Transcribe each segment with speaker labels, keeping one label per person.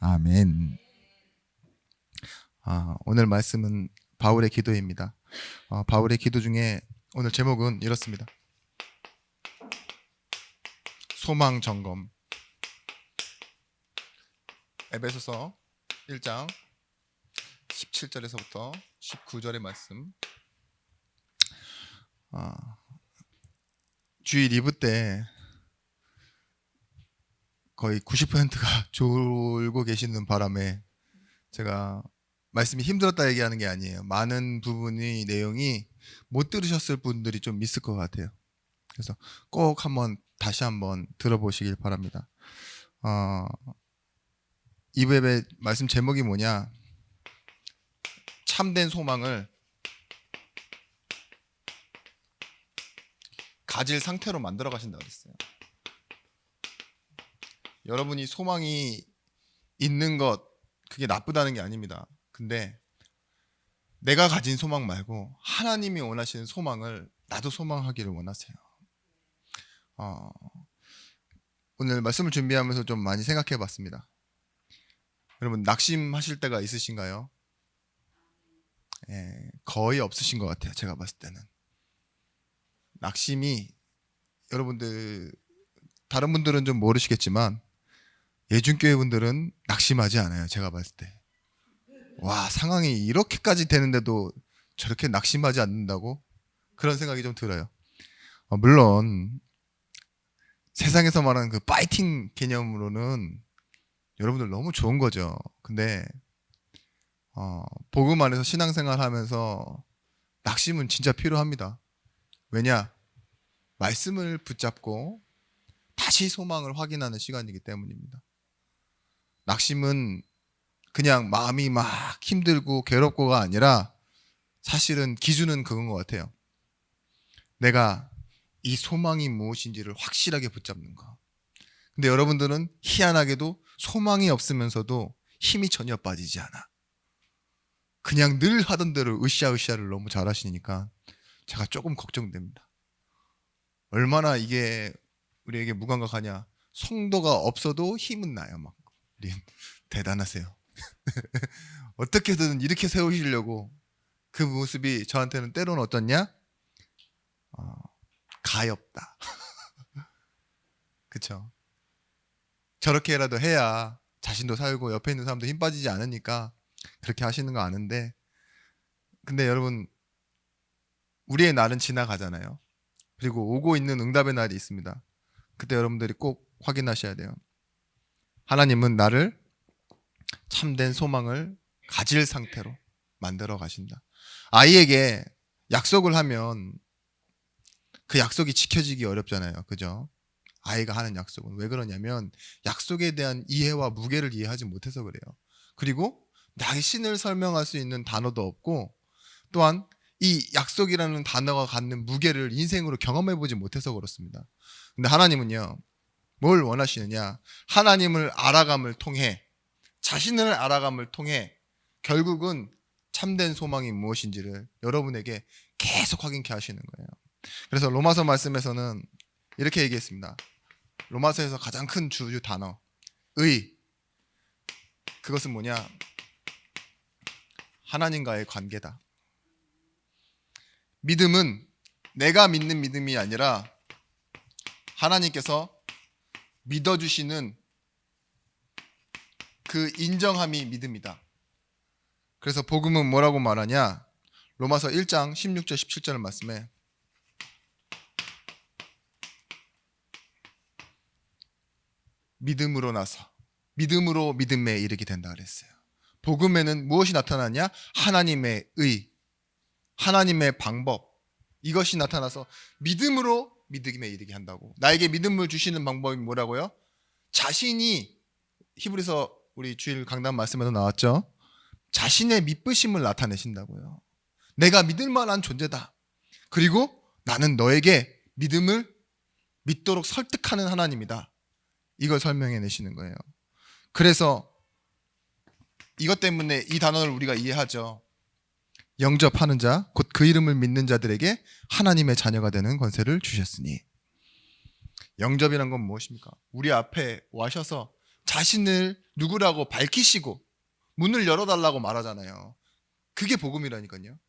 Speaker 1: 아멘. 오늘 말씀은 바울의 기도입니다. 바울의 기도 중에 오늘 제목은 이렇습니다. 소망 점검. 에베소서 1장 17절에서부터 19절의 말씀. 주일 2부 때 거의 90%가 졸고 계시는 바람에 제가 말씀이 힘들었다 얘기하는 게 아니에요. 많은 부분이 내용이 못 들으셨을 분들이 좀 있을 것 같아요. 그래서 꼭 다시 한번 들어보시길 바랍니다. 2부 예배 말씀 제목이 뭐냐? 참된 소망을 가질 상태로 만들어 가신다고 했어요. 여러분이 소망이 있는 것, 그게 나쁘다는 게 아닙니다. 근데 내가 가진 소망 말고 하나님이 원하시는 소망을 나도 소망하기를 원하세요. 오늘 말씀을 준비하면서 좀 많이 생각해 봤습니다. 여러분 낙심하실 때가 있으신가요? 거의 없으신 것 같아요. 제가 봤을 때는. 낙심이 여러분들, 다른 분들은 좀 모르시겠지만 예중교회 분들은 낙심하지 않아요. 제가 봤을 때. 와, 상황이 이렇게까지 되는데도 저렇게 낙심하지 않는다고? 그런 생각이 좀 들어요. 물론 세상에서 말하는 그 파이팅 개념으로는 여러분들 너무 좋은 거죠. 근데 복음 안에서 신앙생활 하면서 낙심은 진짜 필요합니다. 왜냐? 말씀을 붙잡고 다시 소망을 확인하는 시간이기 때문입니다. 낙심은 그냥 마음이 막 힘들고 괴롭고가 아니라 사실은 기준은 그건 것 같아요. 내가 이 소망이 무엇인지를 확실하게 붙잡는 거. 근데 여러분들은 희한하게도 소망이 없으면서도 힘이 전혀 빠지지 않아. 그냥 늘 하던 대로 으쌰으쌰를 너무 잘하시니까 제가 조금 걱정됩니다. 얼마나 이게 우리에게 무감각하냐. 성도가 없어도 힘은 나요. 막 우리 대단하세요. 어떻게든 이렇게 세우시려고. 그 모습이 저한테는 때로는 어떻냐? 가엾다. 그쵸? 저렇게라도 해야 자신도 살고 옆에 있는 사람도 힘 빠지지 않으니까 그렇게 하시는 거 아는데, 근데 여러분 우리의 날은 지나가잖아요. 그리고 오고 있는 응답의 날이 있습니다. 그때 여러분들이 꼭 확인하셔야 돼요. 하나님은 나를 참된 소망을 가질 상태로 만들어 가신다. 아이에게 약속을 하면 그 약속이 지켜지기 어렵잖아요. 그죠? 아이가 하는 약속은. 왜 그러냐면 약속에 대한 이해와 무게를 이해하지 못해서 그래요. 그리고 자신을 설명할 수 있는 단어도 없고, 또한 이 약속이라는 단어가 갖는 무게를 인생으로 경험해보지 못해서 그렇습니다. 근데 하나님은요, 뭘 원하시느냐? 하나님을 알아감을 통해, 자신을 알아감을 통해 결국은 참된 소망이 무엇인지를 여러분에게 계속 확인케 하시는 거예요. 그래서 로마서 말씀에서는 이렇게 얘기했습니다. 로마서에서 가장 큰 주요 단어, 의. 그것은 뭐냐? 하나님과의 관계다. 믿음은 내가 믿는 믿음이 아니라 하나님께서 믿어주시는 그 인정함이 믿음이다. 그래서 복음은 뭐라고 말하냐? 로마서 1장 16절 17절 말씀에 믿음으로 나서 믿음으로 믿음에 이르게 된다 그랬어요. 복음에는 무엇이 나타나냐? 하나님의 의, 하나님의 방법, 이것이 나타나서 믿음으로 믿음에 이르게 한다고. 나에게 믿음을 주시는 방법이 뭐라고요? 자신이, 히브리서 우리 주일 강단 말씀에도 나왔죠. 자신의 믿으심을 나타내신다고요. 내가 믿을 만한 존재다. 그리고 나는 너에게 믿음을 믿도록 설득하는 하나님이다. 이걸 설명해 내시는 거예요. 그래서 이것 때문에 이 단어를 우리가 이해하죠. 영접하는 자, 곧 그 이름을 믿는 자들에게 하나님의 자녀가 되는 권세를 주셨으니. 영접이란 건 무엇입니까? 우리 앞에 와셔서 자신을 누구라고 밝히시고 문을 열어달라고 말하잖아요. 그게 복음이라니까요.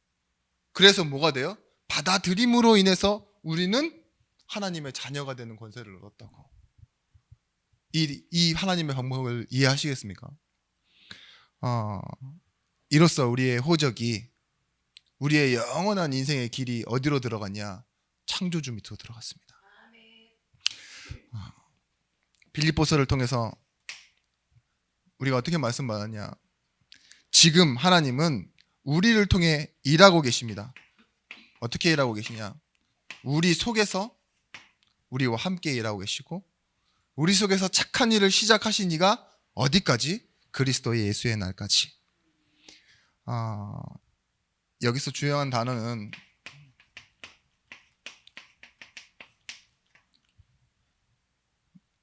Speaker 1: 그래서 뭐가 돼요? 받아들임으로 인해서 우리는 하나님의 자녀가 되는 권세를 얻었다고. 이 하나님의 방법을 이해하시겠습니까? 이로써 우리의 호적이, 우리의 영원한 인생의 길이 어디로 들어갔냐? 창조주 밑으로 들어갔습니다. 빌립보서를 통해서 우리가 어떻게 말씀받았냐? 지금 하나님은 우리를 통해 일하고 계십니다. 어떻게 일하고 계시냐? 우리 속에서 우리와 함께 일하고 계시고, 우리 속에서 착한 일을 시작하신 이가 어디까지? 그리스도의 예수의 날까지. 여기서 중요한 단어는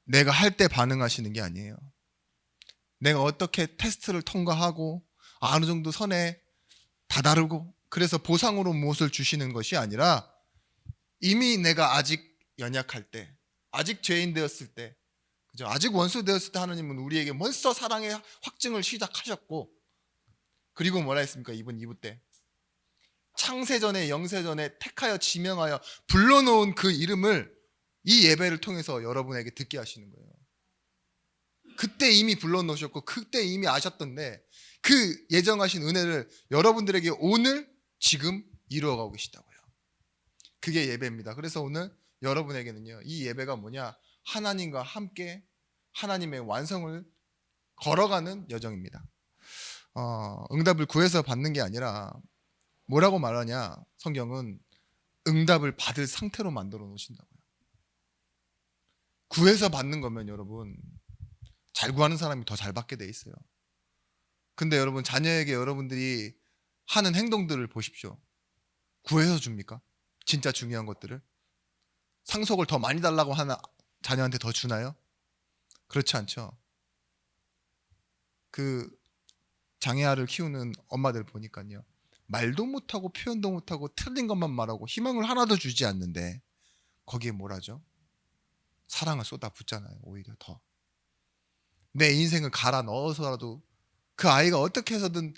Speaker 1: 내가 할 때 반응하시는 게 아니에요. 내가 어떻게 테스트를 통과하고 어느 정도 선에 다다르고 그래서 보상으로 무엇을 주시는 것이 아니라, 이미 내가 아직 연약할 때, 아직 죄인 되었을 때, 그죠? 아직 원수 되었을 때 하나님은 우리에게 먼저 사랑의 확증을 시작하셨고, 그리고 뭐라 했습니까? 이번 2부 때 창세전에 영세전에 택하여 지명하여 불러놓은 그 이름을 이 예배를 통해서 여러분에게 듣게 하시는 거예요. 그때 이미 불러놓으셨고 그때 이미 아셨던데, 그 예정하신 은혜를 여러분들에게 오늘 지금 이루어가고 계시다고요. 그게 예배입니다. 그래서 오늘 여러분에게는요, 이 예배가 뭐냐? 하나님과 함께 하나님의 완성을 걸어가는 여정입니다. 응답을 구해서 받는 게 아니라 뭐라고 말하냐? 성경은 응답을 받을 상태로 만들어 놓으신다고요. 구해서 받는 거면 여러분, 잘 구하는 사람이 더 잘 받게 돼 있어요. 근데 여러분, 자녀에게 여러분들이 하는 행동들을 보십시오. 구해서 줍니까? 진짜 중요한 것들을? 상속을 더 많이 달라고 하는 자녀한테 더 주나요? 그렇지 않죠. 그 장애아를 키우는 엄마들 보니까요, 말도 못하고 표현도 못하고 틀린 것만 말하고 희망을 하나도 주지 않는데 거기에 뭘 하죠? 사랑을 쏟아붓잖아요. 오히려 더 내 인생을 갈아 넣어서라도 그 아이가 어떻게 해서든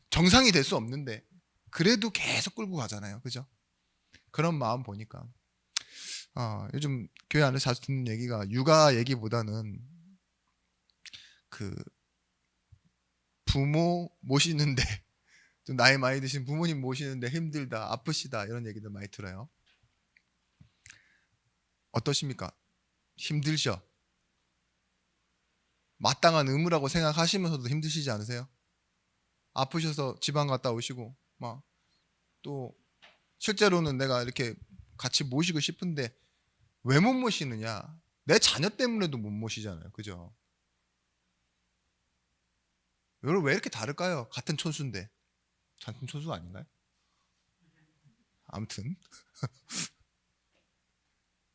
Speaker 1: 정상이 될 수 없는데 그래도 계속 끌고 가잖아요. 그죠? 그런 마음 보니까 요즘 교회 안에 자주 듣는 얘기가, 육아 얘기보다는 그 부모 모시는데 좀 나이 많이 드신 부모님 모시는데 힘들다, 아프시다, 이런 얘기들 많이 들어요. 어떠십니까? 힘들죠? 마땅한 의무라고 생각하시면서도 힘드시지 않으세요? 아프셔서 지방 갔다 오시고 막 또 실제로는 내가 이렇게 같이 모시고 싶은데 왜 못 모시느냐? 내 자녀 때문에도 못 모시잖아요. 그죠? 여러분, 왜 이렇게 다를까요? 같은 촌수인데. 같은 촌수 아닌가요? 아무튼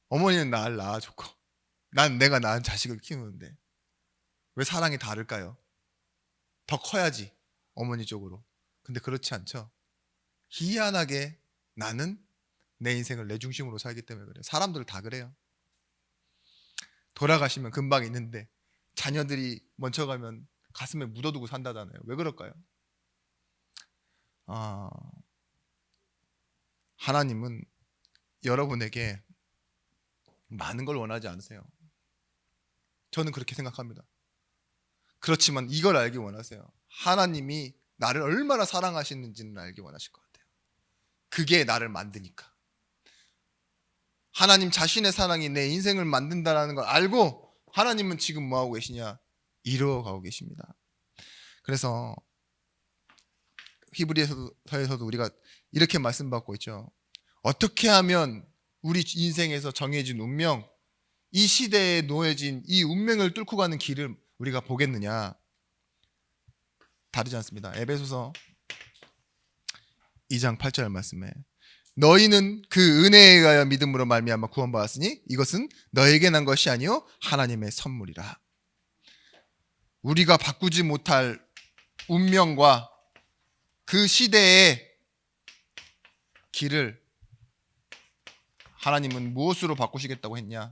Speaker 1: 어머니는 나를 낳아줬고 내가 낳은 자식을 키우는데 왜 사랑이 다를까요? 더 커야지, 어머니 쪽으로. 근데 그렇지 않죠. 희한하게 나는 내 인생을 내 중심으로 살기 때문에 그래요. 사람들 다 그래요. 돌아가시면 금방 있는데 자녀들이 먼저 가면 가슴에 묻어두고 산다잖아요. 왜 그럴까요? 하나님은 여러분에게 많은 걸 원하지 않으세요. 저는 그렇게 생각합니다. 그렇지만 이걸 알기 원하세요. 하나님이 나를 얼마나 사랑하시는지는 알기 원하실 것 같아요. 그게 나를 만드니까. 하나님 자신의 사랑이 내 인생을 만든다는 걸 알고 하나님은 지금 뭐하고 계시냐? 이루어가고 계십니다. 그래서 히브리서에서도 우리가 이렇게 말씀받고 있죠. 어떻게 하면 우리 인생에서 정해진 운명, 이 시대에 놓여진 이 운명을 뚫고 가는 길을 우리가 보겠느냐? 다르지 않습니다. 에베소서 2장 8절 말씀에 너희는 그 은혜에 의하여 믿음으로 말미암아 구원받았으니 이것은 너에게 난 것이 아니요 하나님의 선물이라. 우리가 바꾸지 못할 운명과 그 시대의 길을 하나님은 무엇으로 바꾸시겠다고 했냐?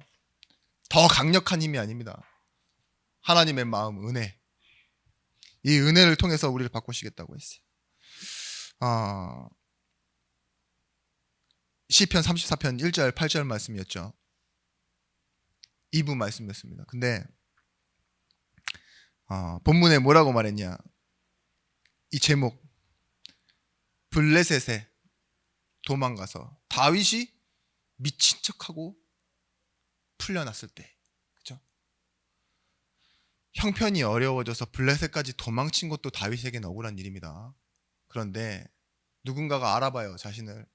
Speaker 1: 더 강력한 힘이 아닙니다. 하나님의 마음, 은혜. 이 은혜를 통해서 우리를 바꾸시겠다고 했어요. 시편 34편 1절 8절 말씀이었죠. 2부 말씀이었습니다. 근데 본문에 뭐라고 말했냐? 이 제목, 블레셋에 도망가서 다윗이 미친 척하고 풀려났을 때, 그죠? 형편이 어려워져서 블레셋까지 도망친 것도 다윗에겐 억울한 일입니다. 그런데 누군가가 알아봐요, 자신을.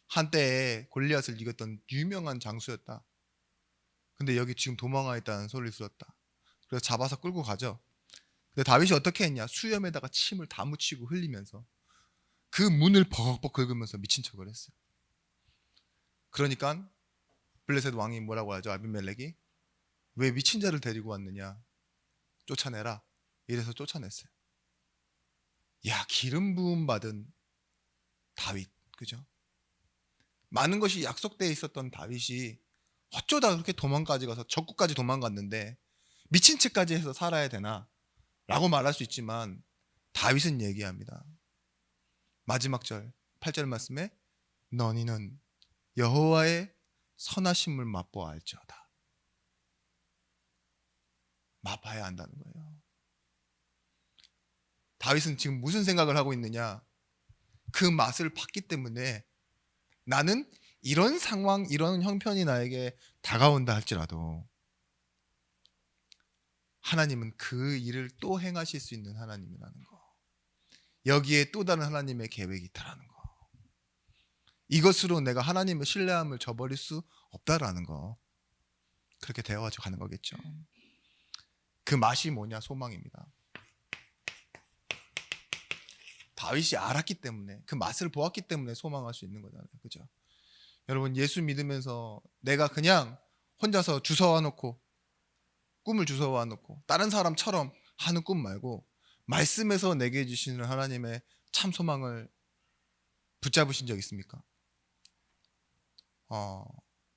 Speaker 1: 한때에 골리앗을 이겼던 유명한 장수였다. 근데 여기 지금 도망가 있다는 소리를 들었다. 그래서 잡아서 끌고 가죠. 근데 다윗이 어떻게 했냐? 수염에다가 침을 다 묻히고 흘리면서 그 문을 버벅버벅 긁으면서 미친 척을 했어요. 그러니까 블레셋 왕이 뭐라고 하죠? 아비멜렉이 왜 미친 자를 데리고 왔느냐? 쫓아내라. 이래서 쫓아냈어요. 야, 기름 부음 받은 다윗, 그죠? 많은 것이 약속되어 있었던 다윗이 어쩌다 그렇게 도망까지 가서 적국까지 도망갔는데 미친 척까지 해서 살아야 되나? 라고 말할 수 있지만 다윗은 얘기합니다. 마지막 절 8절 말씀에 너희는 여호와의 선하심을 맛보아 알지어다. 맛봐야 한다는 거예요. 다윗은 지금 무슨 생각을 하고 있느냐? 그 맛을 봤기 때문에 나는 이런 상황, 이런 형편이 나에게 다가온다 할지라도 하나님은 그 일을 또 행하실 수 있는 하나님이라는 거. 여기에 또 다른 하나님의 계획이 있다라는 거. 이것으로 내가 하나님의 신뢰함을 저버릴 수 없다라는 거. 그렇게 되어가지고 가는 거겠죠. 그 맛이 뭐냐? 소망입니다. 다윗이 알았기 때문에, 그 맛을 보았기 때문에 소망할 수 있는 거잖아요. 그죠? 여러분, 예수 믿으면서 내가 그냥 혼자서 주워와 놓고 꿈을 주워와 놓고 다른 사람처럼 하는 꿈 말고 말씀에서 내게 주시는 하나님의 참 소망을 붙잡으신 적 있습니까?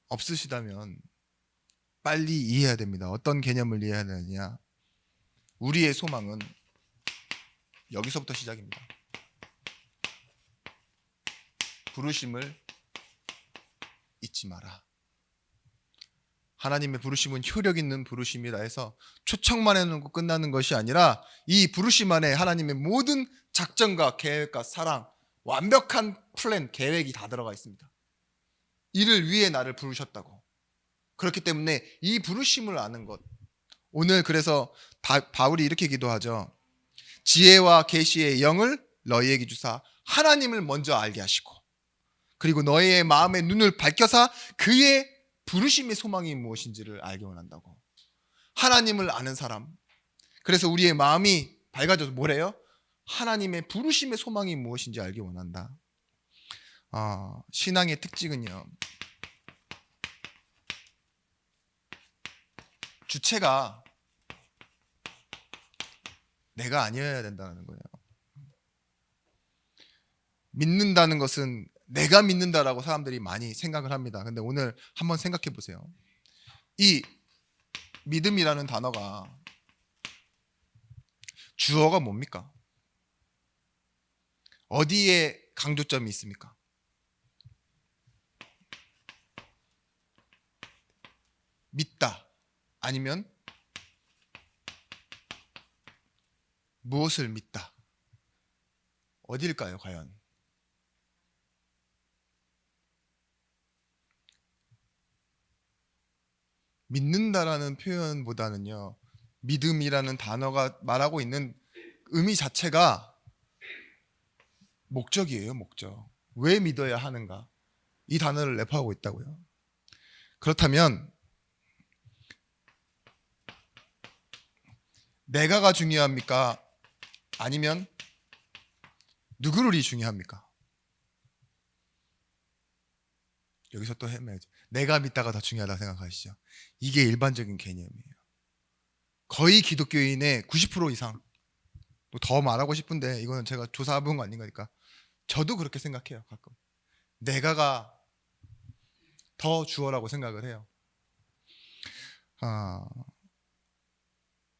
Speaker 1: 없으시다면 빨리 이해해야 됩니다. 어떤 개념을 이해해야 되느냐? 우리의 소망은 여기서부터 시작입니다. 부르심을 잊지 마라. 하나님의 부르심은 효력 있는 부르심이라 해서 초청만 해놓고 끝나는 것이 아니라 이 부르심 안에 하나님의 모든 작전과 계획과 사랑, 완벽한 플랜, 계획이 다 들어가 있습니다. 이를 위해 나를 부르셨다고. 그렇기 때문에 이 부르심을 아는 것. 오늘 그래서 바울이 이렇게 기도하죠. 지혜와 계시의 영을 너희에게 주사 하나님을 먼저 알게 하시고 그리고 너희의 마음의 눈을 밝혀사 그의 부르심의 소망이 무엇인지를 알게 원한다고. 하나님을 아는 사람. 그래서 우리의 마음이 밝아져서 뭐래요? 하나님의 부르심의 소망이 무엇인지 알게 원한다. 신앙의 특징은요. 주체가 내가 아니어야 된다는 거예요. 믿는다는 것은 내가 믿는다라고 사람들이 많이 생각을 합니다. 근데 오늘 한번 생각해 보세요. 이 믿음이라는 단어가 주어가 뭡니까? 어디에 강조점이 있습니까? 믿다 아니면 무엇을 믿다? 어디일까요, 과연? 믿는다라는 표현보다는요, 믿음이라는 단어가 말하고 있는 의미 자체가 목적이에요, 목적. 왜 믿어야 하는가? 이 단어를 내포하고 있다고요. 그렇다면 내가가 중요합니까? 아니면 누구를 중요합니까? 여기서 또 헤매야죠. 내가 믿다가 더 중요하다고 생각하시죠? 이게 일반적인 개념이에요. 거의 기독교인의 90% 이상, 뭐 더 말하고 싶은데 이거는 제가 조사해본 거 아닌가니까 저도 그렇게 생각해요. 가끔 내가가 더 주어라고 생각을 해요.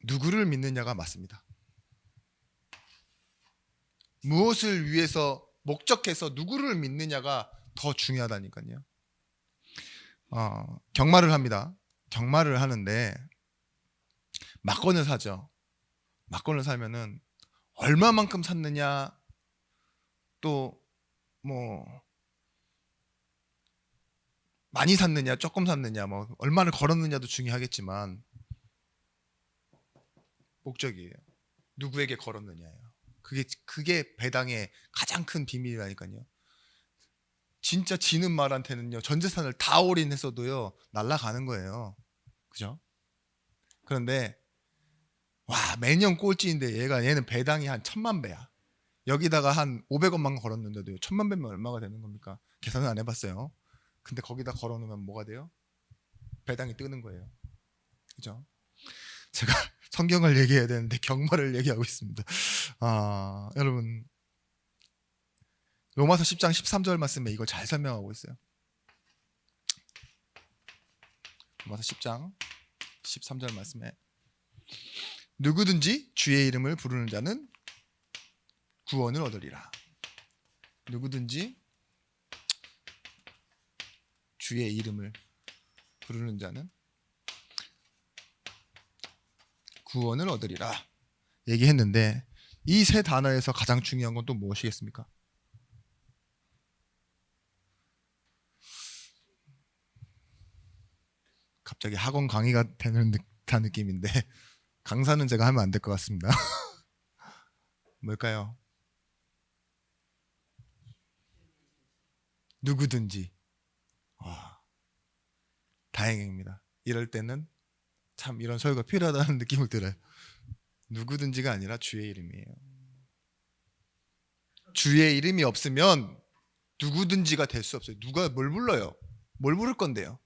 Speaker 1: 누구를 믿느냐가 맞습니다. 무엇을 위해서 목적해서 누구를 믿느냐가 더 중요하다니까요. 경마를 합니다. 경마를 하는데 막건을 사죠. 막건을 사면은 얼마만큼 샀느냐, 또 뭐 많이 샀느냐, 조금 샀느냐, 뭐 얼마를 걸었느냐도 중요하겠지만 목적이에요. 누구에게 걸었느냐예요. 그게 배당의 가장 큰 비밀이라니까요. 진짜 지는 말한테는요, 전 재산을 다 올인했어도요 날아가는 거예요. 그죠? 그런데 와, 매년 꼴찌인데 얘는 배당이 한 1000만 배야. 여기다가 한 500원만 걸었는데도 1000만 배면 얼마가 되는 겁니까? 계산은 안 해봤어요. 근데 거기다 걸어놓으면 뭐가 돼요? 배당이 뜨는 거예요. 그죠? 제가 성경을 얘기해야 되는데 경마를 얘기하고 있습니다. 여러분, 로마서 10장 13절 말씀에 이걸 잘 설명하고 있어요. 로마서 10장 13절 말씀에 누구든지 주의 이름을 부르는 자는 구원을 얻으리라. 누구든지 주의 이름을 부르는 자는 구원을 얻으리라 얘기했는데, 이 세 단어에서 가장 중요한 건 또 무엇이겠습니까? 갑자기 학원 강의가 되는 듯한 느낌인데 강사는 제가 하면 안 될 것 같습니다. 뭘까요? 누구든지. 다행입니다. 이럴 때는 참 이런 설교가 필요하다는 느낌을 들어요. 누구든지가 아니라 주의 이름이에요. 주의 이름이 없으면 누구든지가 될 수 없어요. 누가 뭘 불러요? 뭘 부를 건데요?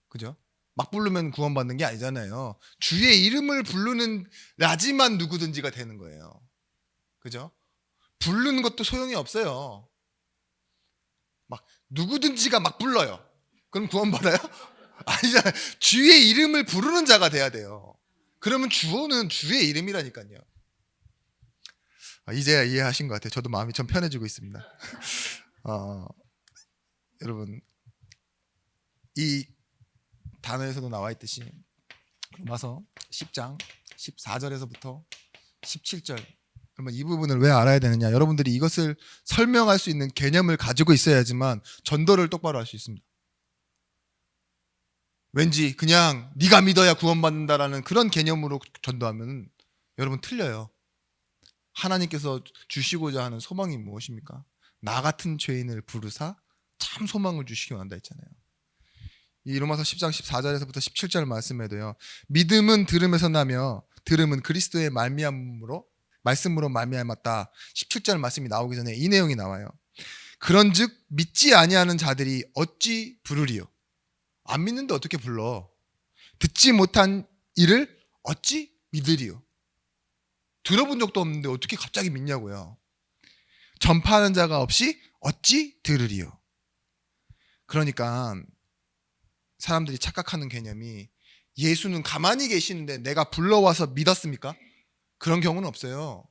Speaker 1: 그죠? 막 부르면 구원받는 게 아니잖아요. 주의 이름을 부르는 라지만 누구든지가 되는 거예요. 그죠? 부르는 것도 소용이 없어요. 막 누구든지가 막 불러요. 그럼 구원받아요? 아니잖아요. 주의 이름을 부르는 자가 돼야 돼요. 그러면 주어는 주의 이름이라니까요. 이제야 이해하신 것 같아요. 저도 마음이 좀 편해지고 있습니다. 여러분, 이 단어에서도 나와 있듯이 로마서 10장 14절에서부터 17절, 그러면 이 부분을 왜 알아야 되느냐? 여러분들이 이것을 설명할 수 있는 개념을 가지고 있어야지만 전도를 똑바로 할 수 있습니다. 왠지 그냥 네가 믿어야 구원받는다라는 그런 개념으로 전도하면 여러분 틀려요. 하나님께서 주시고자 하는 소망이 무엇입니까? 나 같은 죄인을 부르사 참 소망을 주시기 원한다 했잖아요. 이 로마서 10장 14절에서부터 17절 말씀에도요, 믿음은 들음에서 나며 들음은 그리스도의 말씀으로 말미암았다. 17절 말씀이 나오기 전에 이 내용이 나와요. 그런즉 믿지 아니하는 자들이 어찌 부르리요? 안 믿는데 어떻게 불러? 듣지 못한 이를 어찌 믿으리요? 들어본 적도 없는데 어떻게 갑자기 믿냐고요? 전파하는 자가 없이 어찌 들으리요? 그러니까 사람들이 착각하는 개념이, 예수는 가만히 계시는데 내가 불러와서 믿었습니까? 그런 경우는 없어요.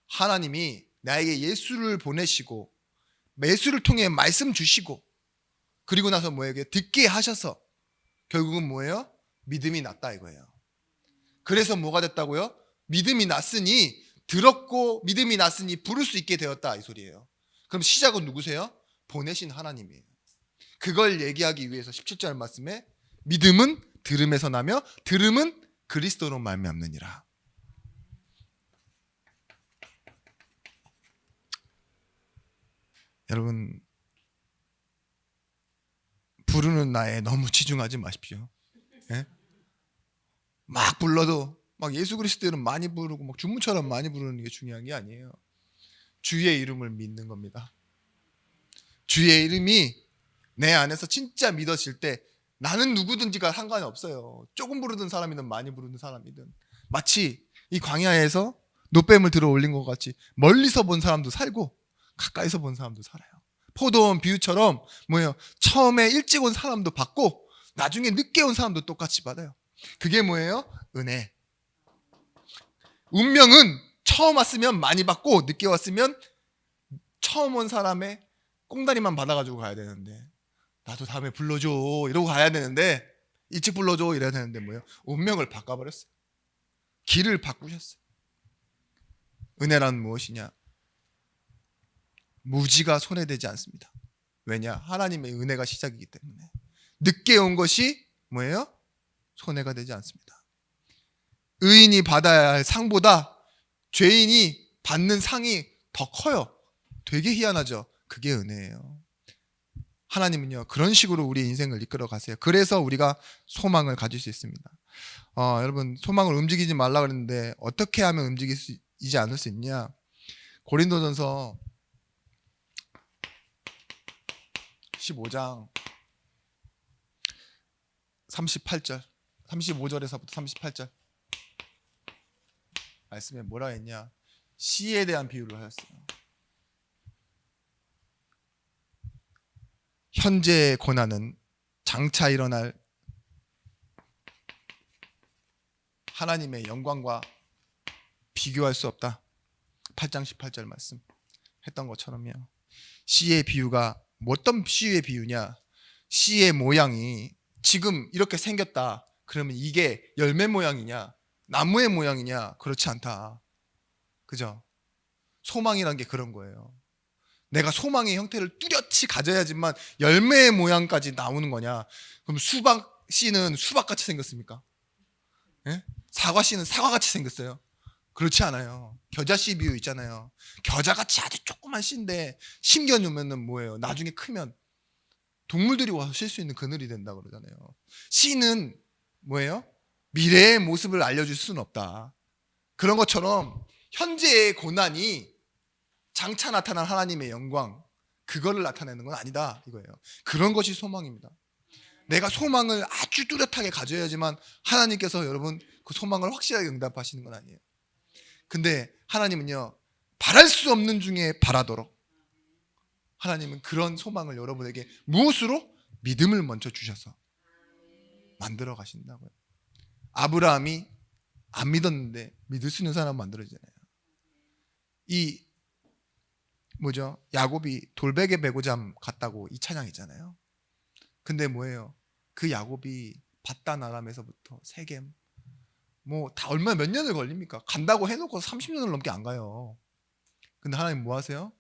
Speaker 1: 하나님이 나에게 예수를 보내시고 예수를 통해 말씀 주시고 그리고 나서 뭐예요? 듣게 하셔서 결국은 뭐예요? 믿음이 났다 이거예요. 그래서 뭐가 됐다고요? 믿음이 났으니, 들었고 믿음이 났으니 부를 수 있게 되었다 이 소리예요. 그럼 시작은 누구세요? 보내신 하나님이에요. 그걸 얘기하기 위해서 17절 말씀에 믿음은 들음에서 나며 들음은 그리스도로 말미암느니라. 여러분, 부르는 나에 너무 치중하지 마십시오. 예? 막 불러도 막 예수 그리스도는 많이 부르고 막 주문처럼 많이 부르는 게 중요한 게 아니에요. 주의 이름을 믿는 겁니다. 주의 이름이 내 안에서 진짜 믿어질 때 나는 누구든지가 상관이 없어요. 조금 부르는 사람이든 많이 부르는 사람이든. 마치 이 광야에서 노뱀을 들어 올린 것 같이 멀리서 본 사람도 살고 가까이서 본 사람도 살아요. 포도원 비유처럼 뭐예요? 처음에 일찍 온 사람도 받고 나중에 늦게 온 사람도 똑같이 받아요. 그게 뭐예요? 은혜. 운명은 처음 왔으면 많이 받고 늦게 왔으면 처음 온 사람의 꽁다리만 받아가지고 가야 되는데, 나도 다음에 불러줘 이러고 가야 되는데, 일찍 불러줘 이래야 되는데 뭐예요? 운명을 바꿔버렸어요. 길을 바꾸셨어요. 은혜란 무엇이냐? 무지가 손해되지 않습니다. 왜냐? 하나님의 은혜가 시작이기 때문에. 늦게 온 것이 뭐예요? 손해가 되지 않습니다. 의인이 받아야 할 상보다 죄인이 받는 상이 더 커요. 되게 희한하죠. 그게 은혜예요. 하나님은요, 그런 식으로 우리 인생을 이끌어 가세요. 그래서 우리가 소망을 가질 수 있습니다. 여러분, 소망을 움직이지 말라 그랬는데 어떻게 하면 움직이지 않을 수 있냐? 고린도전서 15장 38절, 35절에서부터 38절 말씀에 뭐라 했냐? 씨에 대한 비유를 하셨어요. 현재의 고난은 장차 일어날 하나님의 영광과 비교할 수 없다. 8장 18절 말씀 했던 것처럼요. 씨의 비유가 어떤 씨의 비유냐? 씨의 모양이 지금 이렇게 생겼다. 그러면 이게 열매 모양이냐? 나무의 모양이냐? 그렇지 않다. 그죠? 소망이란 게 그런 거예요. 내가 소망의 형태를 뚜렷이 가져야지만 열매의 모양까지 나오는 거냐? 그럼 수박 씨는 수박같이 생겼습니까? 예? 사과 씨는 사과같이 생겼어요? 그렇지 않아요. 겨자 씨 비유 있잖아요. 겨자같이 아주 조그만 씨인데 심겨 놓으면 뭐예요? 나중에 크면 동물들이 와서 쉴 수 있는 그늘이 된다 그러잖아요. 씨는 뭐예요? 미래의 모습을 알려줄 수는 없다. 그런 것처럼 현재의 고난이 장차 나타난 하나님의 영광, 그거를 나타내는 건 아니다 이거예요. 그런 것이 소망입니다. 내가 소망을 아주 뚜렷하게 가져야지만 하나님께서 여러분 그 소망을 확실하게 응답하시는 건 아니에요. 근데 하나님은요, 바랄 수 없는 중에 바라도록 하나님은 그런 소망을 여러분에게 무엇으로? 믿음을 먼저 주셔서 만들어 가신다고요. 아브라함이 안 믿었는데 믿을 수 있는 사람 만들어지잖아요. 이 뭐죠? 야곱이 돌베개 베고잠 갔다고 이 찬양 있잖아요. 근데 뭐예요? 그 야곱이 바단 아람에서부터 세겜 뭐 다 얼마 몇 년을 걸립니까? 간다고 해놓고 30년을 넘게 안 가요. 근데 하나님 뭐 하세요?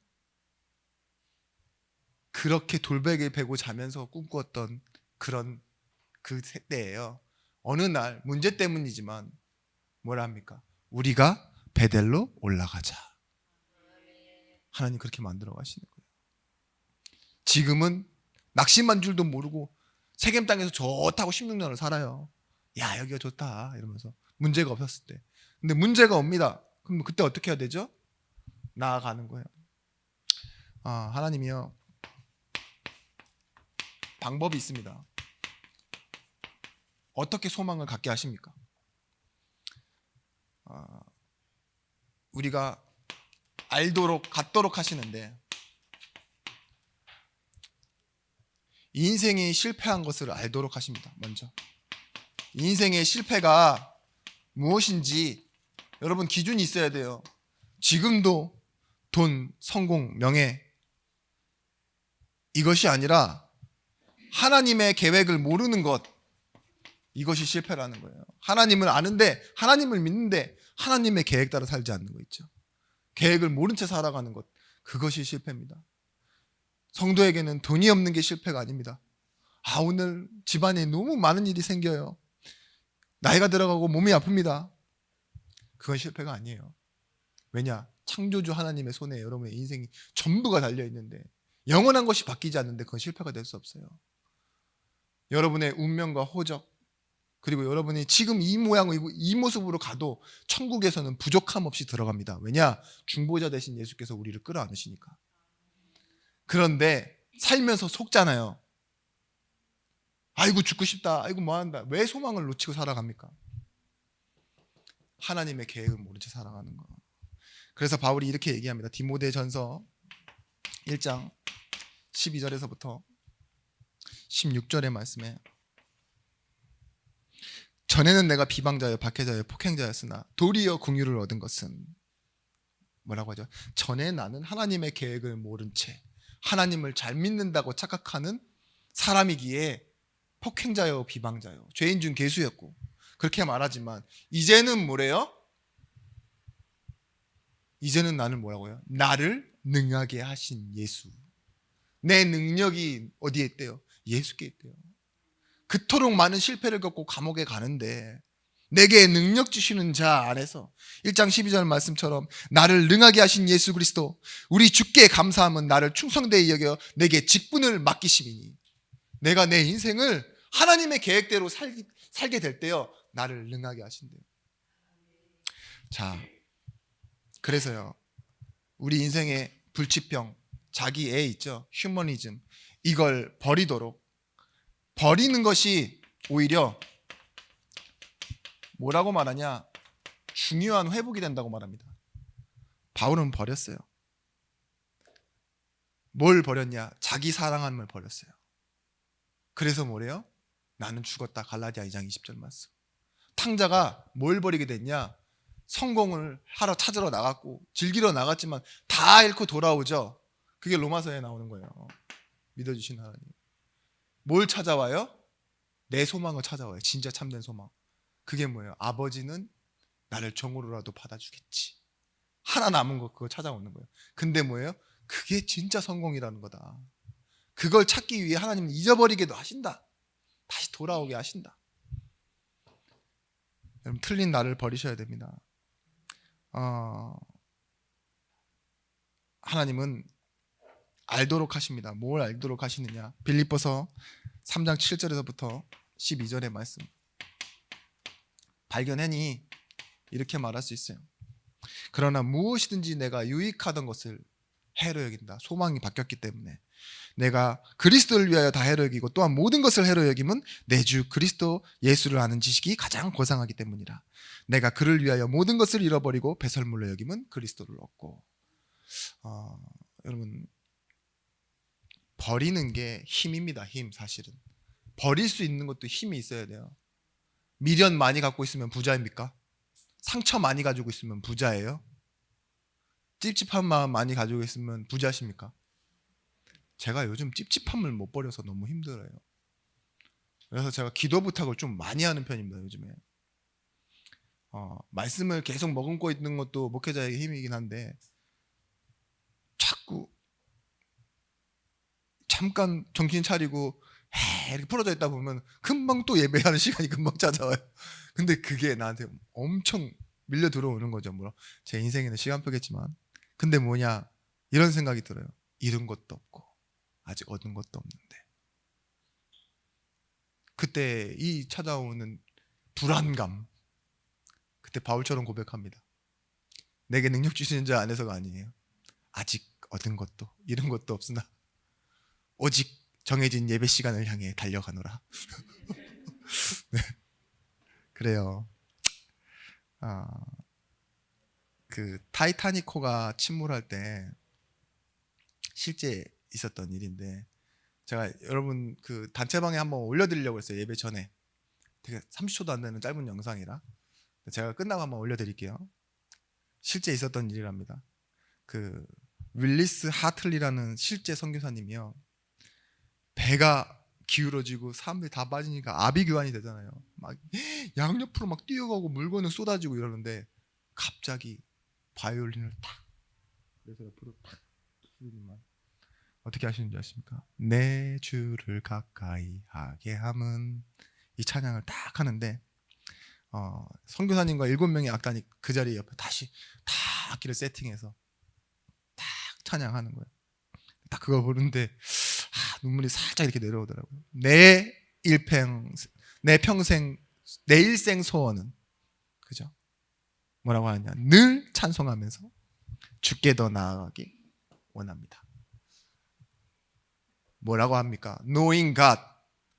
Speaker 1: 그렇게 돌베개 베고 자면서 꿈꾸었던 그런 그 때예요. 어느 날 문제 때문이지만 뭐라 합니까? 우리가 베델로 올라가자. 하나님 그렇게 만들어 가시는 거예요. 지금은 낙심한 줄도 모르고 세겜 땅에서 좋다고 16년을 살아요. 야, 여기가 좋다 이러면서 문제가 없었을 때. 근데 문제가 옵니다. 그럼 그때 어떻게 해야 되죠? 나아가는 거예요. 하나님이요, 방법이 있습니다. 어떻게 소망을 갖게 하십니까? 우리가 알도록 갖도록 하시는데, 인생이 실패한 것을 알도록 하십니다. 먼저 인생의 실패가 무엇인지 여러분 기준이 있어야 돼요. 지금도 돈, 성공, 명예 이것이 아니라 하나님의 계획을 모르는 것, 이것이 실패라는 거예요. 하나님을 아는데, 하나님을 믿는데 하나님의 계획 따라 살지 않는 거 있죠. 계획을 모른 채 살아가는 것, 그것이 실패입니다. 성도에게는 돈이 없는 게 실패가 아닙니다. 오늘 집안에 너무 많은 일이 생겨요. 나이가 들어가고 몸이 아픕니다. 그건 실패가 아니에요. 왜냐? 창조주 하나님의 손에 여러분의 인생이 전부가 달려있는데, 영원한 것이 바뀌지 않는데 그건 실패가 될 수 없어요. 여러분의 운명과 호적, 그리고 여러분이 지금 이 모양이고 이 모습으로 가도 천국에서는 부족함 없이 들어갑니다. 왜냐? 중보자 되신 예수께서 우리를 끌어안으시니까. 그런데 살면서 속잖아요. 아이고 죽고 싶다, 아이고 뭐한다. 왜 소망을 놓치고 살아갑니까? 하나님의 계획을 모른 채 살아가는 거. 그래서 바울이 이렇게 얘기합니다. 디모데전서 1장 12절에서부터 16절의 말씀에, 전에는 내가 비방자여 박해자여 폭행자였으나 도리어 긍휼을 얻은 것은 뭐라고 하죠? 전에 나는 하나님의 계획을 모른 채 하나님을 잘 믿는다고 착각하는 사람이기에 폭행자요 비방자요 죄인 중 괴수였고 그렇게 말하지만 이제는 뭐래요? 이제는 나는 뭐라고요? 나를 능하게 하신 예수. 내 능력이 어디에 있대요? 예수께 있대요. 그토록 많은 실패를 겪고 감옥에 가는데 내게 능력 주시는 자 안에서 1장 12절 말씀처럼 나를 능하게 하신 예수 그리스도 우리 주께 감사함은 나를 충성되이 여겨 내게 직분을 맡기심이니 내가 내 인생을 하나님의 계획대로 살게 될 때요 나를 능하게 하신대요. 자, 그래서요 우리 인생의 불치병 자기애 있죠. 휴머니즘 이걸 버리도록 버리는 것이 오히려 뭐라고 말하냐 중요한 회복이 된다고 말합니다. 바울은 버렸어요. 뭘 버렸냐? 자기 사랑함을 버렸어요. 그래서 뭐래요? 나는 죽었다. 갈라디아 2장 20절 말씀. 탕자가 뭘 버리게 됐냐? 성공을 하러 찾으러 나갔고 즐기러 나갔지만 다 잃고 돌아오죠. 그게 로마서에 나오는 거예요. 믿어주신 하나님. 뭘 찾아와요? 내 소망을 찾아와요. 진짜 참된 소망. 그게 뭐예요? 아버지는 나를 종으로라도 받아주겠지. 하나 남은 거 그거 찾아오는 거예요. 근데 뭐예요? 그게 진짜 성공이라는 거다. 그걸 찾기 위해 하나님은 잊어버리게도 하신다. 다시 돌아오게 하신다. 여러분 틀린 나를 버리셔야 됩니다. 하나님은 알도록 하십니다. 뭘 알도록 하시느냐? 빌립보서 3장 7절에서부터 12절의 말씀 발견하니 이렇게 말할 수 있어요. 그러나 무엇이든지 내가 유익하던 것을 해로 여긴다. 소망이 바뀌었기 때문에 내가 그리스도를 위하여 다 해로 여기고 또한 모든 것을 해로 여김은 내 주 그리스도 예수를 아는 지식이 가장 고상하기 때문이라. 내가 그를 위하여 모든 것을 잃어버리고 배설물로 여김은 그리스도를 얻고. 여러분 버리는 게 힘입니다. 힘. 사실은 버릴 수 있는 것도 힘이 있어야 돼요. 미련 많이 갖고 있으면 부자입니까? 상처 많이 가지고 있으면 부자예요? 찝찝한 마음 많이 가지고 있으면 부자십니까? 제가 요즘 찝찝함을 못 버려서 너무 힘들어요. 그래서 제가 기도 부탁을 좀 많이 하는 편입니다. 요즘에 말씀을 계속 머금고 있는 것도 목회자의 힘이긴 한데 자꾸 잠깐 정신 차리고 이렇게 풀어져 있다 보면 금방 또 예배하는 시간이 금방 찾아와요. 근데 그게 나한테 엄청 밀려 들어오는 거죠. 물론 제 인생에는 시간표겠지만 근데 뭐냐 이런 생각이 들어요. 잃은 것도 없고 아직 얻은 것도 없는데 그때 이 찾아오는 불안감 그때 바울처럼 고백합니다. 내게 능력 주시는 자 안에서가 아니에요. 아직 얻은 것도 잃은 것도 없으나 오직 정해진 예배 시간을 향해 달려가노라. 네. 그래요. 그 타이타닉호가 침몰할 때 실제 있었던 일인데 제가 여러분 그 단체방에 한번 올려드리려고 했어요. 예배 전에 되게 30초도 안 되는 짧은 영상이라 제가 끝나고 한번 올려드릴게요. 실제 있었던 일이랍니다. 그 윌리스 하틀리라는 실제 선교사님이요. 배가 기울어지고 사람들이 다 빠지니까 아비규환이 되잖아요. 막 양옆으로 막 뛰어가고 물건을 쏟아지고 이러는데 갑자기 바이올린을 탁 그래서 옆으로 탁 수리만 어떻게 하시는지 아십니까? 내 주를 가까이 하게 함은 이 찬양을 딱 하는데 선교사님과 7명의 악단이 그 자리에 옆에 다시 다 악기를 세팅해서 딱 찬양하는 거예요. 딱 그거 보는데 눈물이 살짝 이렇게 내려오더라고요. 내 평생 내 일생 소원은 그죠? 뭐라고 하냐? 늘 찬송하면서 주께 더 나아가기 원합니다. 뭐라고 합니까? Knowing God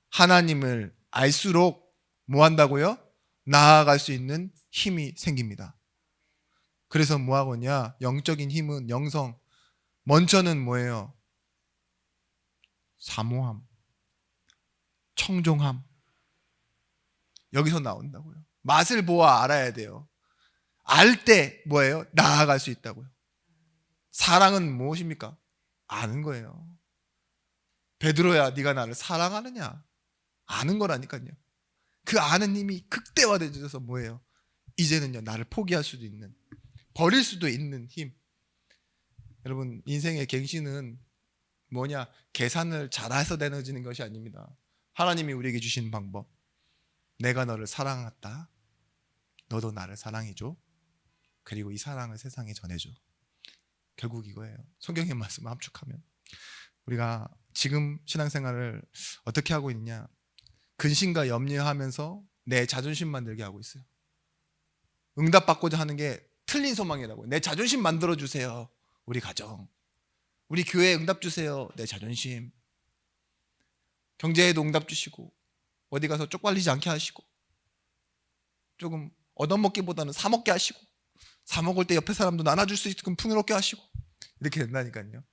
Speaker 1: 하나님을 알수록 뭐 한다고요? 나아갈 수 있는 힘이 생깁니다. 그래서 뭐 하고냐? 영적인 힘은 영성 먼저는 뭐예요? 사모함, 청종함, 여기서 나온다고요. 맛을 보아 알아야 돼요. 알 때 뭐예요? 나아갈 수 있다고요. 사랑은 무엇입니까? 아는 거예요. 베드로야, 네가 나를 사랑하느냐? 아는 거라니까요. 그 아는 힘이 극대화되어서 뭐예요? 이제는요, 나를 포기할 수도 있는, 버릴 수도 있는 힘. 여러분, 인생의 갱신은 뭐냐? 계산을 잘해서 되어지는 것이 아닙니다. 하나님이 우리에게 주신 방법. 내가 너를 사랑했다. 너도 나를 사랑해줘. 그리고 이 사랑을 세상에 전해줘. 결국 이거예요. 성경의 말씀을 함축하면 우리가 지금 신앙생활을 어떻게 하고 있냐? 근심과 염려하면서 내 자존심 만들게 하고 있어요. 응답받고자 하는 게 틀린 소망이라고. 내 자존심 만들어주세요. 우리 가정, 우리 교회에 응답 주세요. 내 자존심. 경제에도 응답 주시고, 어디 가서 쪽팔리지 않게 하시고, 조금 얻어먹기보다는 사먹게 하시고, 사먹을 때 옆에 사람도 나눠줄 수 있게끔 풍요롭게 하시고, 이렇게 된다니까요.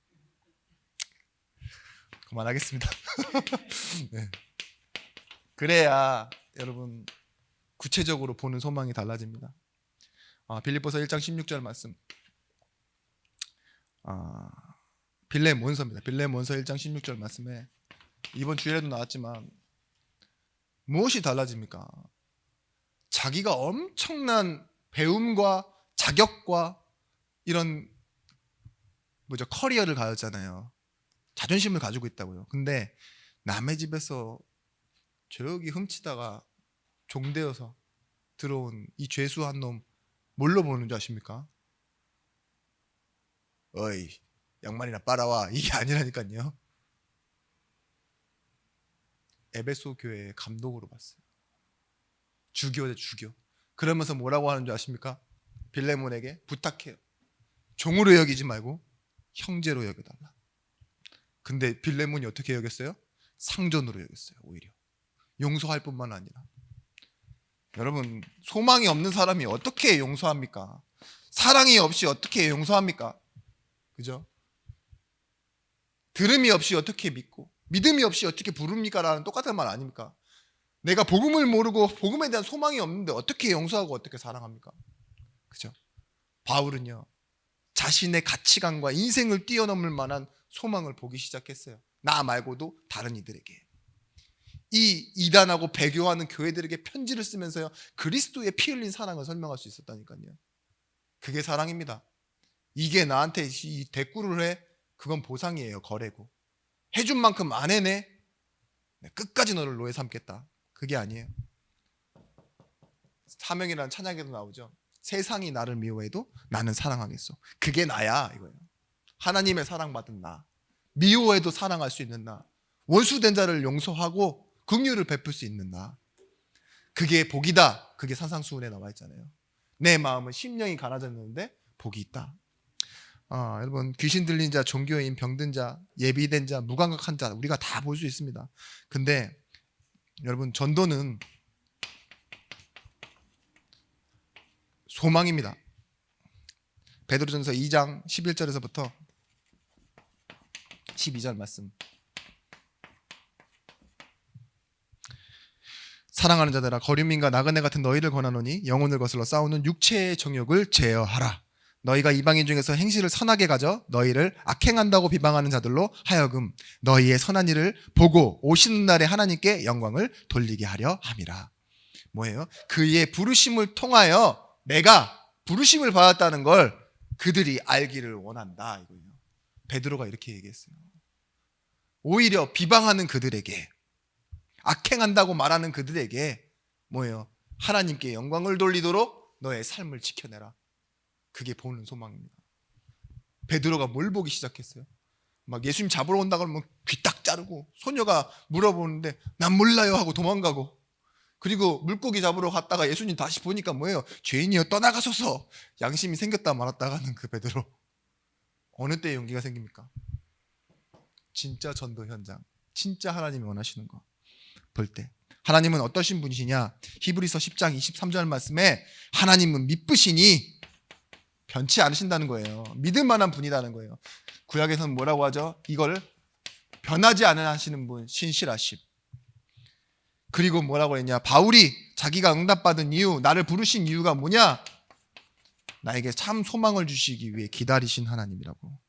Speaker 1: 그만하겠습니다. 네. 그래야 여러분 구체적으로 보는 소망이 달라집니다. 빌립보서 1장 16절 말씀. 빌레몬서입니다. 빌레몬서 1장 16절 말씀에 이번 주일에도 나왔지만 무엇이 달라집니까? 자기가 엄청난 배움과 자격과 이런 커리어를 가졌잖아요. 자존심을 가지고 있다고요. 근데 남의 집에서 저기 훔치다가 종되어서 들어온 이 죄수한 놈 뭘로 보는 줄 아십니까? 어이, 양말이나 빨아와. 이게 아니라니까요. 에베소 교회의 감독으로 봤어요. 주교죠, 주교. 그러면서 뭐라고 하는 줄 아십니까? 빌레몬에게 부탁해요. 종으로 여기지 말고 형제로 여겨달라. 근데 빌레몬이 어떻게 여겼어요? 상전으로 여겼어요. 오히려 용서할 뿐만 아니라. 여러분, 소망이 없는 사람이 어떻게 용서합니까? 사랑이 없이 어떻게 용서합니까? 그죠? 들음이 없이 어떻게 믿고, 믿음이 없이 어떻게 부릅니까? 라는 똑같은 말 아닙니까? 내가 복음을 모르고 복음에 대한 소망이 없는데 어떻게 용서하고 어떻게 사랑합니까? 그죠? 바울은요, 자신의 가치관과 인생을 뛰어넘을 만한 소망을 보기 시작했어요. 나 말고도 다른 이들에게. 이 이단하고 배교하는 교회들에게 편지를 쓰면서요, 그리스도의 피 흘린 사랑을 설명할 수 있었다니까요. 그게 사랑입니다. 이게 나한테 이 대꾸를 해? 그건 보상이에요. 거래고. 해준 만큼 안 해내? 끝까지 너를 노예 삼겠다. 그게 아니에요. 사명이라는 찬양에도 나오죠. 세상이 나를 미워해도 나는 사랑하겠어. 그게 나야, 이거예요. 하나님의 사랑받은 나, 미워해도 사랑할 수 있는 나, 원수된 자를 용서하고 긍휼을 베풀 수 있는 나, 그게 복이다. 그게 산상수훈에 나와 있잖아요. 내 마음은 심령이 가라졌는데 복이 있다. 여러분, 귀신 들린 자, 종교인, 병든 자, 예비된 자, 무감각한 자, 우리가 다 볼 수 있습니다. 근데 여러분, 전도는 소망입니다. 베드로전서 2장 11절에서부터 12절 말씀. 사랑하는 자들아, 거류민과 나그네 같은 너희를 권하노니 영혼을 거슬러 싸우는 육체의 정욕을 제어하라. 너희가 이방인 중에서 행실을 선하게 가져 너희를 악행한다고 비방하는 자들로 하여금 너희의 선한 일을 보고 오시는 날에 하나님께 영광을 돌리게 하려 함이라. 뭐예요? 그의 부르심을 통하여 내가 부르심을 받았다는 걸 그들이 알기를 원한다, 이거예요. 베드로가 이렇게 얘기했어요. 오히려 비방하는 그들에게, 악행한다고 말하는 그들에게 뭐예요? 하나님께 영광을 돌리도록 너의 삶을 지켜내라. 그게 보는 소망입니다. 베드로가 뭘 보기 시작했어요? 막 예수님 잡으러 온다 그러면 귀 딱 자르고, 소녀가 물어보는데 난 몰라요 하고 도망가고, 그리고 물고기 잡으러 갔다가 예수님 다시 보니까 뭐예요? 죄인이여 떠나가소서. 양심이 생겼다 말았다 하는 그 베드로. 어느 때 용기가 생깁니까? 진짜 전도 현장, 진짜 하나님이 원하시는 거 볼 때. 하나님은 어떠신 분이시냐? 히브리서 10장 23절 말씀에 하나님은 미쁘시니 변치 않으신다는 거예요. 믿을 만한 분이라는 거예요. 구약에서는 뭐라고 하죠? 이걸 변하지 않으시는 분, 신실하심. 그리고 뭐라고 했냐? 바울이 자기가 응답받은 이유, 나를 부르신 이유가 뭐냐? 나에게 참 소망을 주시기 위해 기다리신 하나님이라고.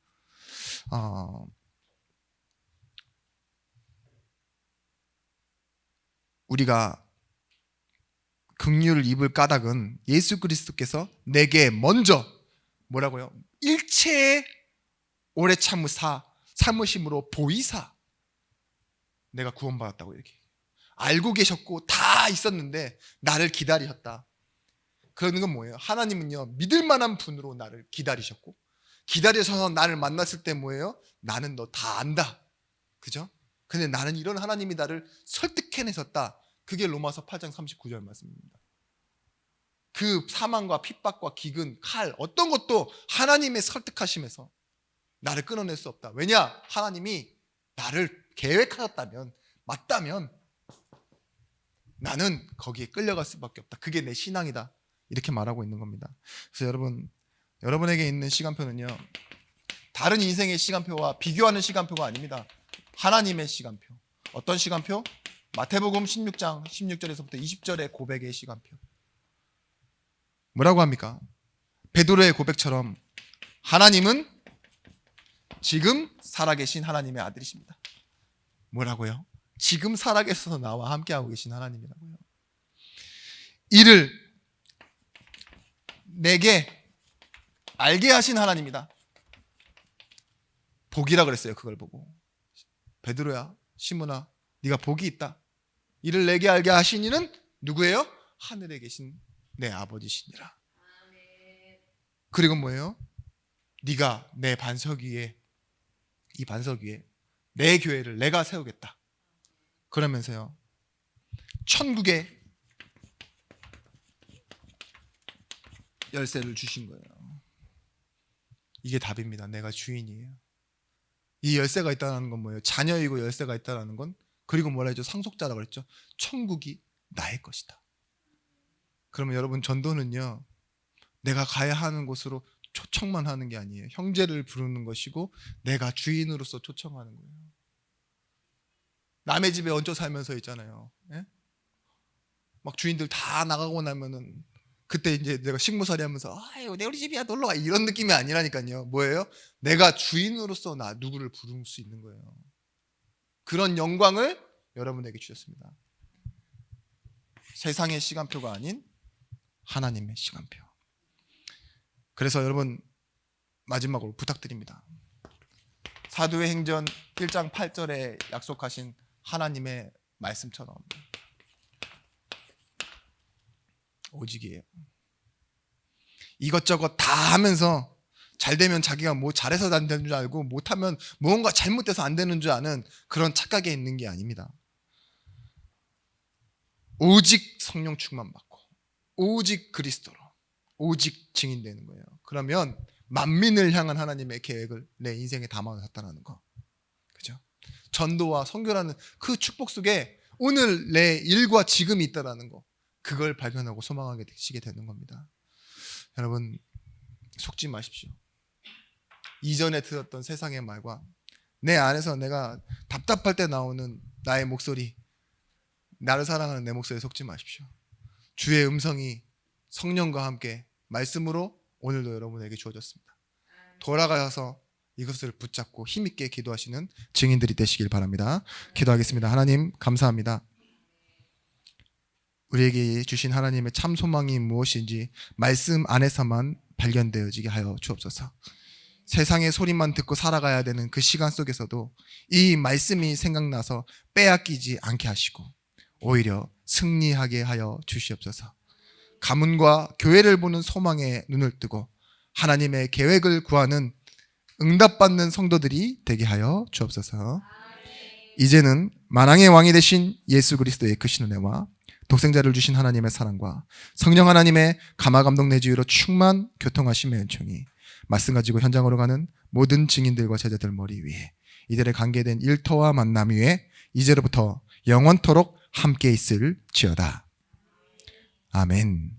Speaker 1: 우리가 긍휼을 입을 까닭은 예수 그리스도께서 내게 먼저 뭐라고요? 일체의 오래 참으심으로 보이사 내가 구원받았다고 이렇게 알고 계셨고 다 있었는데 나를 기다리셨다. 그러는 건 뭐예요? 하나님은요, 믿을 만한 분으로 나를 기다리셨고, 기다리셔서 나를 만났을 때 뭐예요? 나는 너 다 안다. 그죠? 근데 나는 이런 하나님이 나를 설득해내셨다. 그게 로마서 8장 39절 말씀입니다. 그 사망과 핍박과 기근, 칼, 어떤 것도 하나님의 설득하심에서 나를 끊어낼 수 없다. 왜냐? 하나님이 나를 계획하셨다면, 맞다면 나는 거기에 끌려갈 수밖에 없다. 그게 내 신앙이다. 이렇게 말하고 있는 겁니다. 그래서 여러분에게 있는 시간표는요, 다른 인생의 시간표와 비교하는 시간표가 아닙니다. 하나님의 시간표. 어떤 시간표? 마태복음 16장 16절에서부터 20절의 고백의 시간표. 뭐라고 합니까? 베드로의 고백처럼 하나님은 지금 살아계신 하나님의 아들이십니다. 뭐라고요? 지금 살아계셔서 나와 함께하고 계신 하나님이라고요. 이를 내게 알게 하신 하나님이다. 복이라 그랬어요. 그걸 보고. 베드로야, 시몬아, 네가 복이 있다. 이를 내게 알게 하신 이는 누구예요? 하늘에 계신 내 아버지시니라. 그리고 뭐예요? 네가 내 반석 위에, 이 반석 위에 내 교회를 내가 세우겠다. 그러면서요, 천국의 열쇠를 주신 거예요. 이게 답입니다. 내가 주인이에요. 이 열쇠가 있다는 건 뭐예요? 자녀이고 열쇠가 있다는 건, 그리고 뭐라 했죠? 상속자라고 그랬죠. 천국이 나의 것이다. 그러면 여러분, 전도는요, 내가 가야 하는 곳으로 초청만 하는 게 아니에요. 형제를 부르는 것이고 내가 주인으로서 초청하는 거예요. 남의 집에 얹혀 살면서 있잖아요. 예? 막 주인들 다 나가고 나면은 그때 이제 내가 식모살이 하면서 아유 내 우리 집이야 놀러와 이런 느낌이 아니라니까요. 뭐예요? 내가 주인으로서 누구를 부를 수 있는 거예요. 그런 영광을 여러분에게 주셨습니다. 세상의 시간표가 아닌 하나님의 시간표. 그래서 여러분, 마지막으로 부탁드립니다. 사도의 행전 1장 8절에 약속하신 하나님의 말씀처럼 오직이에요. 이것저것 다 하면서 잘 되면 자기가 뭐 잘해서 안 되는 줄 알고 못하면 무언가 잘못돼서 안 되는 줄 아는 그런 착각에 있는 게 아닙니다. 오직 성령 충만 받고 오직 그리스도로 오직 증인되는 거예요. 그러면 만민을 향한 하나님의 계획을 내 인생에 담아놨다는 거. 그죠? 전도와 선교라는 그 축복 속에 오늘 내 일과 지금이 있다라는 거. 그걸 발견하고 소망하게 되시게 되는 겁니다. 여러분, 속지 마십시오. 이전에 들었던 세상의 말과 내 안에서 내가 답답할 때 나오는 나의 목소리, 나를 사랑하는 내 목소리에 속지 마십시오. 주의 음성이 성령과 함께 말씀으로 오늘도 여러분에게 주어졌습니다. 돌아가서 이것을 붙잡고 힘있게 기도하시는 증인들이 되시길 바랍니다. 기도하겠습니다. 하나님 감사합니다. 우리에게 주신 하나님의 참 소망이 무엇인지 말씀 안에서만 발견되어지게 하여 주옵소서. 세상의 소리만 듣고 살아가야 되는 그 시간 속에서도 이 말씀이 생각나서 빼앗기지 않게 하시고 오히려 승리하게 하여 주시옵소서. 가문과 교회를 보는 소망에 눈을 뜨고 하나님의 계획을 구하는 응답받는 성도들이 되게 하여 주옵소서. 이제는 만왕의 왕이 되신 예수 그리스도의 크신 은혜와 독생자를 주신 하나님의 사랑과 성령 하나님의 감화감동 내주의로 충만 교통하심의 은총이 말씀 가지고 현장으로 가는 모든 증인들과 제자들 머리 위에 이들의 관계된 일터와 만남 위에 이제로부터 영원토록 함께 있을지어다. 아멘.